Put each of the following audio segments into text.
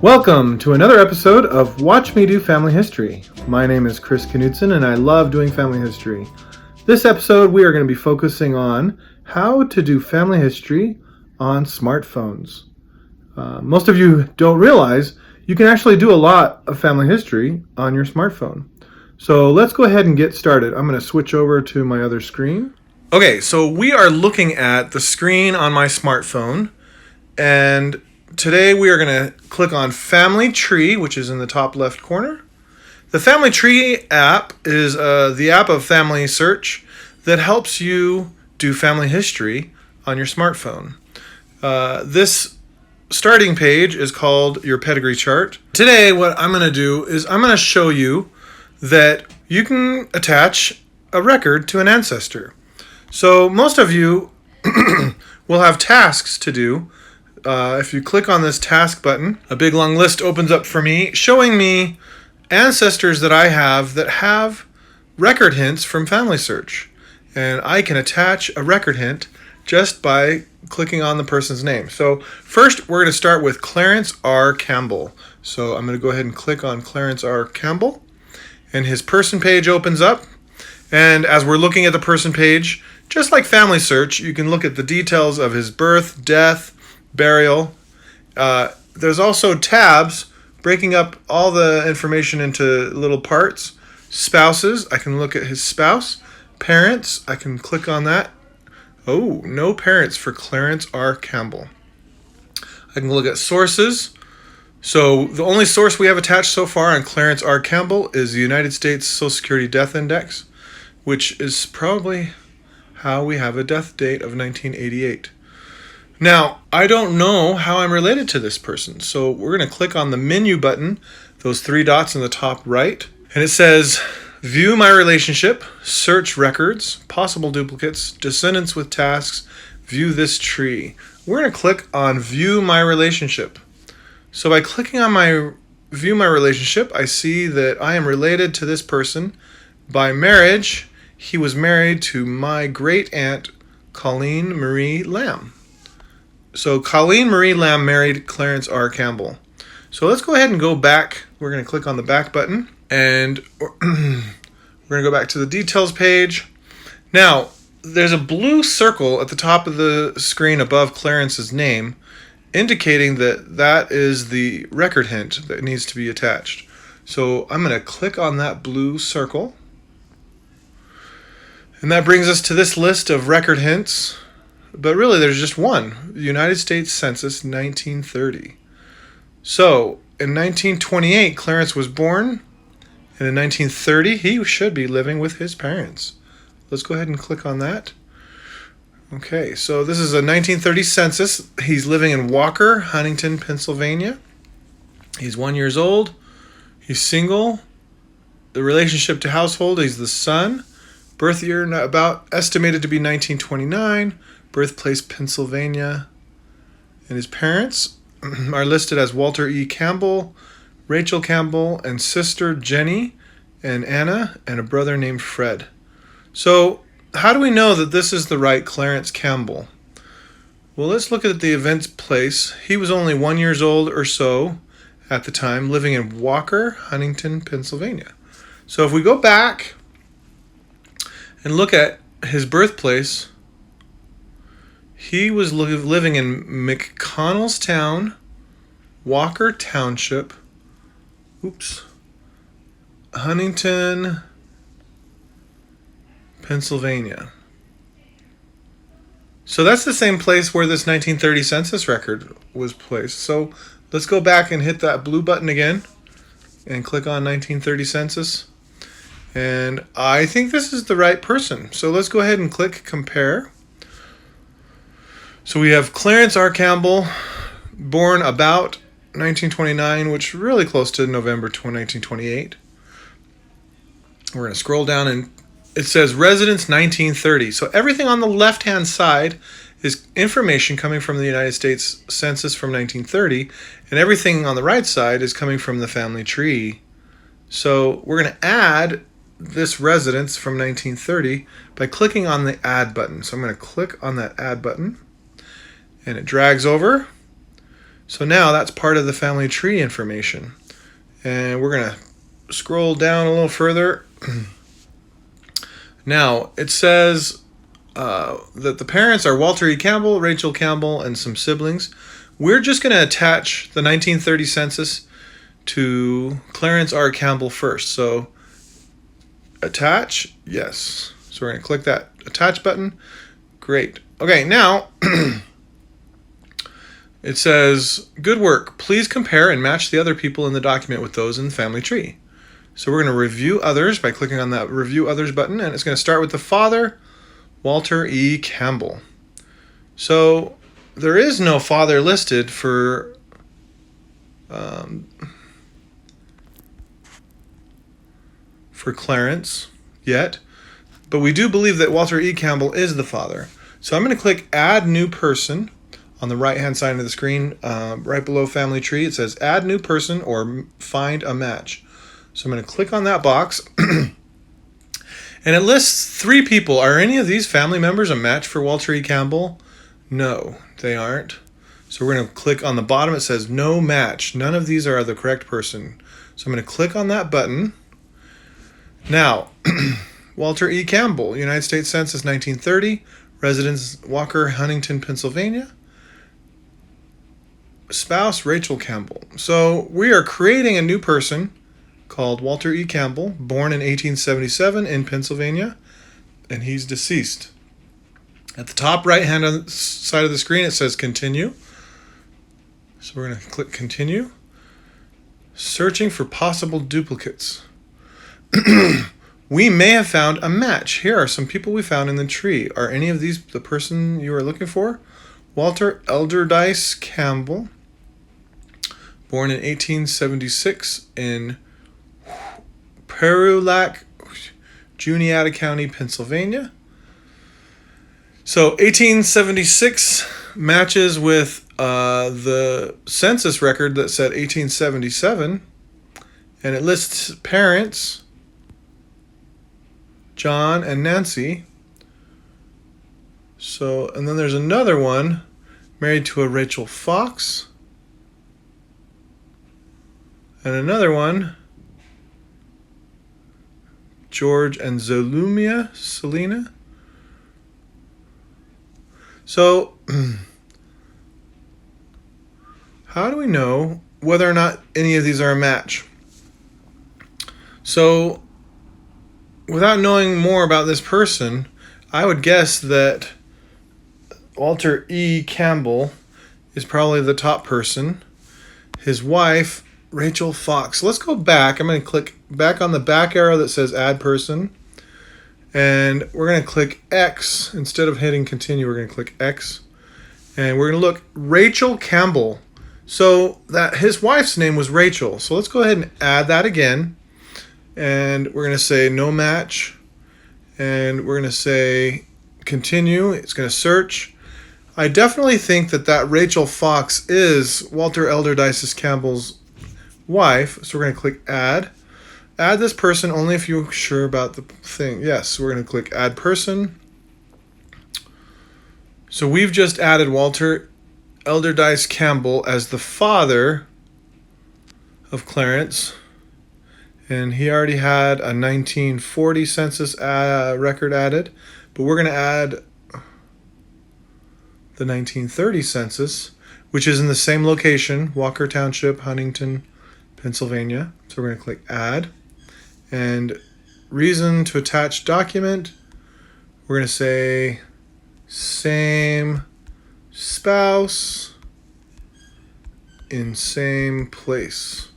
Welcome to another episode of Watch Me Do Family History. My name is Chris Knudsen and I love doing family history. This episode we are going to be focusing on how to do family history on smartphones. Most of you don't realize you can actually do a lot of family history on your smartphone. So let's go ahead and get started. I'm going to switch over to my other screen. Okay, so we are looking at the screen on my smartphone, and today we are going to click on Family Tree, which is in the top left corner. The Family Tree app is the app of Family Search that helps you do family history on your smartphone. This starting page is called your pedigree chart. Today what I'm going to do is I'm going to show you that you can attach a record to an ancestor. So most of you will have tasks to do. If you click on this task button, a big long list opens up for me showing me ancestors that I have that have record hints from Family Search. And I can attach a record hint just by clicking on the person's name. So first we're going to start with Clarence R. Campbell. So I'm going to go ahead and click on Clarence R. Campbell, and his person page opens up. And as we're looking at the person page, just like Family Search, you can look at the details of his birth, death, burial. There's also tabs breaking up all the information into little parts. Spouses, I can look at his spouse. Parents, I can click on that. Oh, no parents for Clarence R. Campbell. I can look at sources. So the only source we have attached so far on Clarence R. Campbell is the United States Social Security Death Index, which is probably how we have a death date of 1988. Now, I don't know how I'm related to this person, so we're going to click on the menu button, those three dots in the top right, and it says, View my relationship, search records, possible duplicates, descendants with tasks, view this tree. We're going to click on View my relationship. So by clicking on my View my relationship, I see that I am related to this person by marriage. He was married to my great aunt, Colleen Marie Lamb. So Colleen Marie Lamb married Clarence R. Campbell. So let's go ahead and go back. We're going to click on the back button, and we're going to go back to the details page. Now, there's a blue circle at the top of the screen above Clarence's name, indicating that that is the record hint that needs to be attached. So I'm going to click on that blue circle. And that brings us to this list of record hints. But really, there's just one. United States Census 1930. So, in 1928, Clarence was born. And in 1930, he should be living with his parents. Let's go ahead and click on that. Okay, so this is a 1930 census. He's living in Walker, Huntington, Pennsylvania. He's 1 year old. He's single. The relationship to household, he's the son. Birth year about estimated to be 1929. Birthplace, Pennsylvania. And his parents are listed as Walter E. Campbell, Rachel Campbell, and sister Jenny and Anna, and a brother named Fred. So how do we know that this is the right Clarence Campbell? Well, let's look at the event's place. He was only 1 year old or so at the time, living in Walker, Huntington, Pennsylvania. So if we go back and look at his birthplace, he was living in McConnellstown, Walker Township, Huntington, Pennsylvania. So that's the same place where this 1930 census record was placed. So let's go back and hit that blue button again and click on 1930 census. And I think this is the right person. So let's go ahead and click compare. So we have Clarence R. Campbell, born about 1929, which is really close to November 1928. We're going to scroll down and it says residence 1930. So everything on the left-hand side is information coming from the United States Census from 1930, and everything on the right side is coming from the family tree. So we're going to add this residence from 1930 by clicking on the add button. So I'm going to click on that add button, and it drags over. So now that's part of the family tree information. And we're going to scroll down a little further. Now, it says that the parents are Walter E. Campbell, Rachel Campbell, and some siblings. We're just going to attach the 1930 census to Clarence R. Campbell first. So, attach, yes. So we're going to click that attach button. Great. Okay, now it says, good work. Please compare and match the other people in the document with those in the family tree. So we're going to review others by clicking on that review others button, and it's going to start with the father, Walter E. Campbell. So there is no father listed for Clarence yet, but we do believe that Walter E. Campbell is the father. So I'm going to click Add New Person on the right-hand side of the screen, right below Family Tree. It says Add New Person or Find a Match. So I'm going to click on that box, and it lists 3 people. Are any of these family members a match for Walter E. Campbell? No, they aren't. So we're going to click on the bottom. It says No Match. None of these are the correct person. So I'm going to click on that button. Now, Walter E. Campbell, United States Census 1930, residence Walker, Huntington, Pennsylvania. Spouse Rachel Campbell. So we are creating a new person called Walter E. Campbell, born in 1877 in Pennsylvania, and he's deceased. At the top right-hand side of the screen, it says Continue. So we're going to click Continue. Searching for possible duplicates. We may have found a match. Here are some people we found in the tree. Are any of these the person you are looking for? Walter Elderdice Campbell, born in 1876 in Perulac, Juniata County, Pennsylvania. So 1876 matches with the census record that said 1877, and it lists parents, John and Nancy. So, and then there's another one, married to a Rachel Fox, and another one, George and Selena. So, how do we know whether or not any of these are a match? So, without knowing more about this person, I would guess that Walter E. Campbell is probably the top person. His wife, Rachel Fox. Let's go back. I'm going to click back on the back arrow that says Add Person. And we're going to click X. Instead of hitting Continue, we're going to click X. And we're going to look Rachel Campbell. So that his wife's name was Rachel. So let's go ahead and add that again. And we're going to say No Match. And we're going to say Continue. It's going to search. I definitely think that Rachel Fox is Walter Elderdice Campbell's wife. So we're going to click Add. Add this person only if you're sure about the thing. Yes, we're going to click Add Person. So we've just added Walter Elderdice Campbell as the father of Clarence. And he already had a 1940 census record added. But we're going to add the 1930 census, which is in the same location, Walker Township, Huntington, Pennsylvania. So we're going to click Add. And reason to attach document, we're going to say same spouse in same place.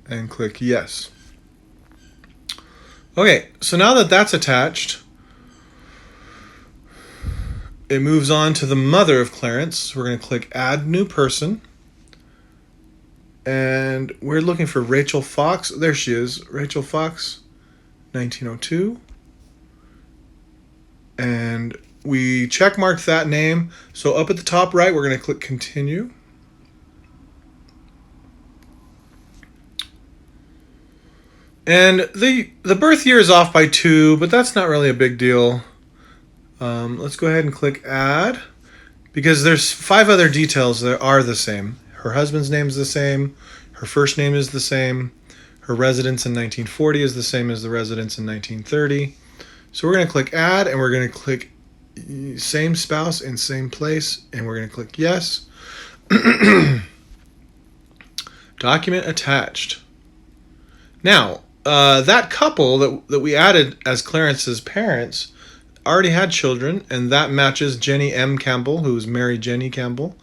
And click Yes. Okay, so now that that's attached, it moves on to the mother of Clarence. We're going to click Add New Person. And we're looking for Rachel Fox. There she is, Rachel Fox, 1902. And we checkmarked that name. So up at the top right, we're going to click Continue. And the birth year is off by 2, but that's not really a big deal. Let's go ahead and click Add. because there's 5 other details that are the same. Her husband's name is the same. Her first name is the same. Her residence in 1940 is the same as the residence in 1930. So we're going to click add, and we're going to click same spouse in same place, and we're going to click yes. Document attached. Now, that couple that we added as Clarence's parents already had children, and that matches Jenny M. Campbell, who was Mary Jenny Campbell,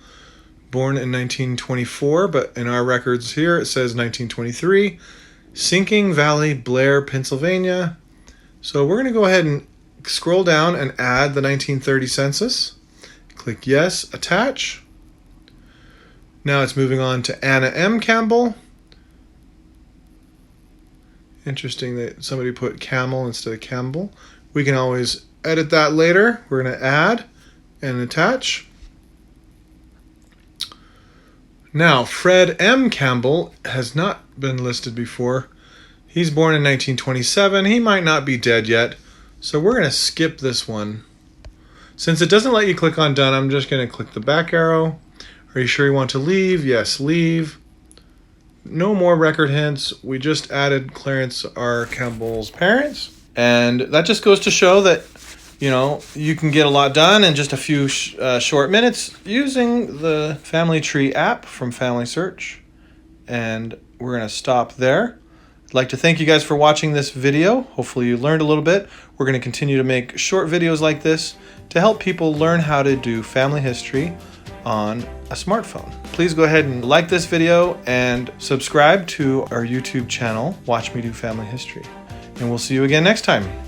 born in 1924, but in our records here it says 1923. Sinking Valley, Blair, Pennsylvania. So we're going to go ahead and scroll down and add the 1930 census. Click yes, attach. Now it's moving on to Anna M. Campbell. Interesting that somebody put Camel instead of Campbell. We can always edit that later. We're going to add and attach. Now, Fred M. Campbell has not been listed before. He's born in 1927. He might not be dead yet, so we're going to skip this one. Since it doesn't let you click on done, I'm just going to click the back arrow. Are you sure you want to leave? Yes, leave. No more record hints. We just added Clarence R. Campbell's parents. And that just goes to show that, you can get a lot done in just a few short minutes using the Family Tree app from Family Search. And we're going to stop there. I'd like to thank you guys for watching this video. Hopefully you learned a little bit. We're going to continue to make short videos like this to help people learn how to do family history on a smartphone. Please go ahead and like this video and subscribe to our YouTube channel, Watch Me Do Family History. And we'll see you again next time.